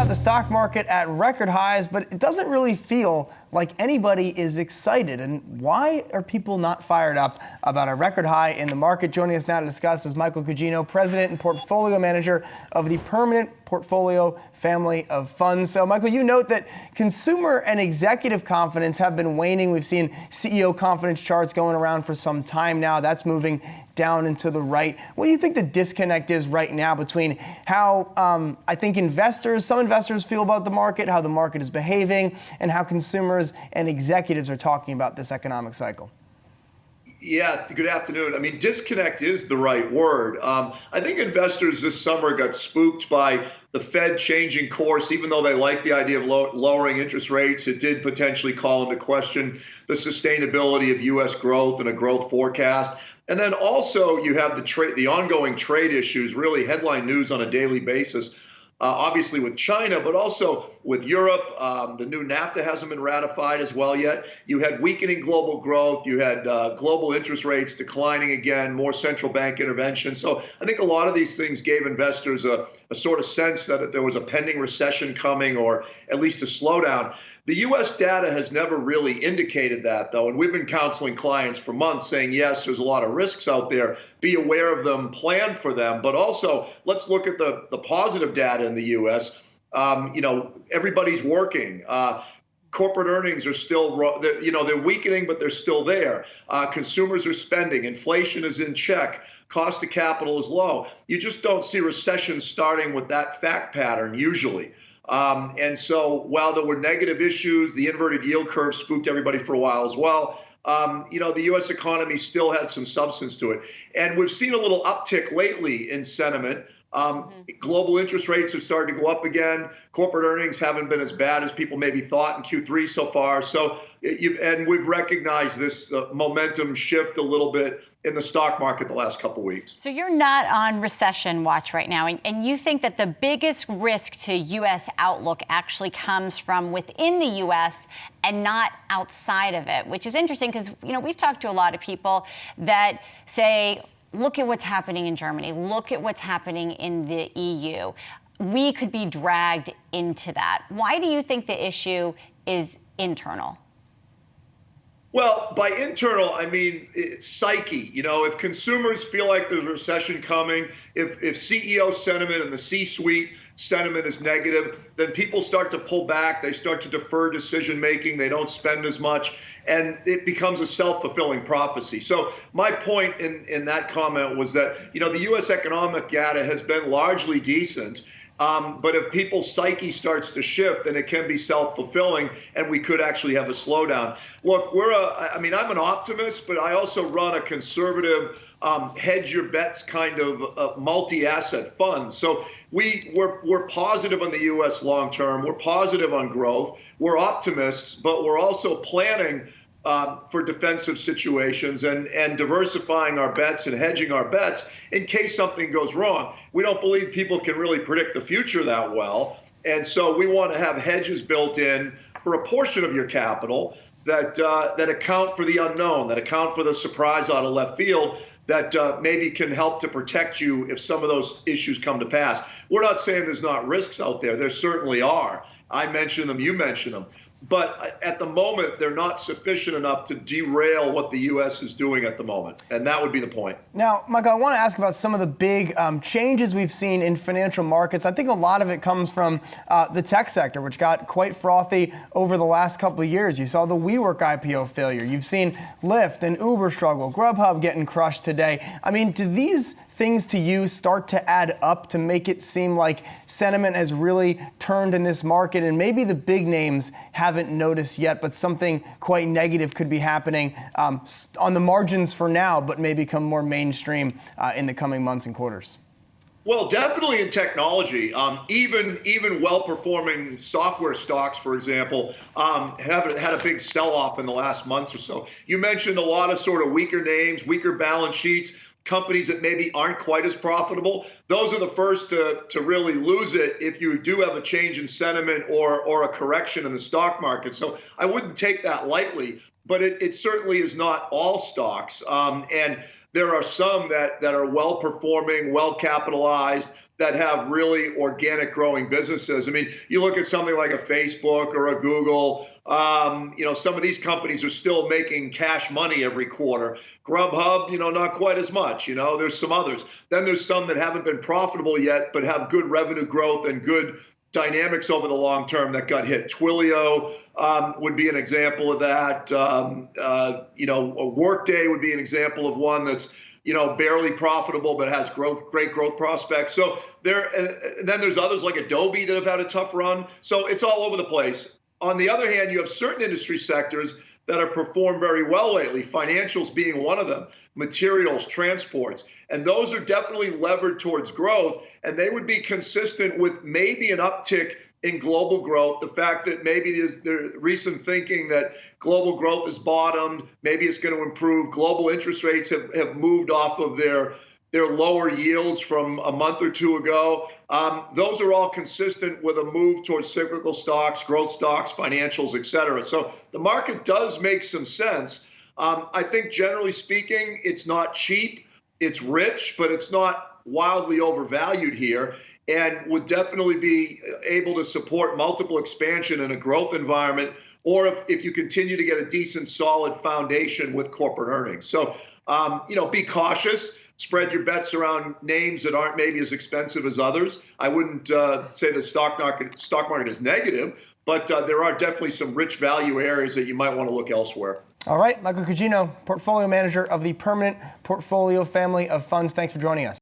got the stock market at record highs, but it doesn't really feel like anybody is excited. And why are people not fired up about a record high in the market? Joining us now to discuss is Michael Cuggino, President and Portfolio Manager of the Permanent Portfolio family of funds. So, Michael, you note that consumer and executive confidence have been waning. We've seen CEO confidence charts going around for some time now. That's moving down and to the right. What do you think the disconnect is right now between how I think some investors feel about the market, how the market is behaving, and how consumers and executives are talking about this economic cycle? Yeah, good afternoon. I mean, disconnect is the right word. I think investors this summer got spooked by the Fed changing course. Even though they like the idea of lowering interest rates, it did potentially call into question the sustainability of U.S. growth and a growth forecast. And then also you have the ongoing trade issues, really headline news on a daily basis. Obviously with China, but also with Europe. The new NAFTA hasn't been ratified as well yet. You had weakening global growth. You had global interest rates declining again, more central bank intervention. So I think a lot of these things gave investors a sort of sense that there was a pending recession coming, or at least a slowdown. The U.S. data has never really indicated that, though, and we've been counseling clients for months saying, yes, there's a lot of risks out there. Be aware of them, plan for them, but also let's look at the positive data in the U.S. Everybody's working. Corporate earnings are still, they're weakening, but they're still there. Consumers are spending. Inflation is in check. Cost of capital is low. You just don't see recession starting with that fact pattern usually. And so while there were negative issues, the inverted yield curve spooked everybody for a while as well. The U.S. economy still had some substance to it. And we've seen a little uptick lately in sentiment. Global interest rates have started to go up again. Corporate earnings haven't been as bad as people maybe thought in Q3 so far. And we've recognized this momentum shift a little bit in the stock market the last couple of weeks. So you're not on recession watch right now, and you think that the biggest risk to U.S. outlook actually comes from within the U.S. and not outside of it, which is interesting because, we've talked to a lot of people that say, look at what's happening in Germany. Look at what's happening in the EU. We could be dragged into that. Why do you think the issue is internal? Well, by internal, I mean it's psyche. If consumers feel like there's a recession coming, if CEO sentiment and the C-suite sentiment is negative, then people start to pull back. They start to defer decision making. They don't spend as much, and it becomes a self-fulfilling prophecy. So my point in that comment was that the U.S. economic data has been largely decent. But if people's psyche starts to shift, then it can be self-fulfilling, and we could actually have a slowdown. Look, I'm an optimist, but I also run a conservative, hedge your bets kind of multi-asset fund. So we're positive on the U.S. long term. We're positive on growth. We're optimists, but we're also planning for defensive situations and diversifying our bets and hedging our bets in case something goes wrong. We don't believe people can really predict the future that well. And so we want to have hedges built in for a portion of your capital that account for the unknown, that account for the surprise out of left field, that maybe can help to protect you if some of those issues come to pass. We're not saying there's not risks out there. There certainly are. I mentioned them, you mentioned them. But at the moment, they're not sufficient enough to derail what the U.S. is doing at the moment. And that would be the point. Now, Michael, I want to ask about some of the big changes we've seen in financial markets. I think a lot of it comes from the tech sector, which got quite frothy over the last couple of years. You saw the WeWork IPO failure. You've seen Lyft and Uber struggle, Grubhub getting crushed today. I mean, do these things to you start to add up to make it seem like sentiment has really turned in this market, and maybe the big names haven't noticed yet, but something quite negative could be happening on the margins for now, but may become more mainstream in the coming months and quarters? Well, definitely in technology, even well-performing software stocks, for example, have had a big sell-off in the last month or so. You mentioned a lot of sort of weaker names, weaker balance sheets, companies that maybe aren't quite as profitable. Those are the first to really lose it if you do have a change in sentiment or a correction in the stock market. So I wouldn't take that lightly, but it certainly is not all stocks. And there are some that are well-performing, well-capitalized, that have really organic growing businesses. I mean, you look at something like a Facebook or a Google, some of these companies are still making cash money every quarter. Grubhub, not quite as much. There's some others. Then there's some that haven't been profitable yet, but have good revenue growth and good dynamics over the long term that got hit. Twilio would be an example of that. Workday would be an example of one that's barely profitable but has great growth prospects. So and then there's others like Adobe that have had a tough run. So it's all over the place. On the other hand, you have certain industry sectors that have performed very well lately, financials being one of them, materials, transports, and those are definitely levered towards growth, and they would be consistent with maybe an uptick in global growth. The fact that maybe there's recent thinking that global growth has bottomed, maybe it's going to improve. Global interest rates have moved off of their lower yields from a month or two ago. Those are all consistent with a move towards cyclical stocks, growth stocks, financials, et cetera. So the market does make some sense. I think generally speaking, it's not cheap, it's rich, but it's not wildly overvalued here, and would definitely be able to support multiple expansion in a growth environment, or if you continue to get a decent, solid foundation with corporate earnings. So, be cautious. Spread your bets around names that aren't maybe as expensive as others. I wouldn't say the stock market is negative, but there are definitely some rich value areas that you might want to look elsewhere. All right, Michael Cuggino, portfolio manager of the Permanent Portfolio family of funds. Thanks for joining us.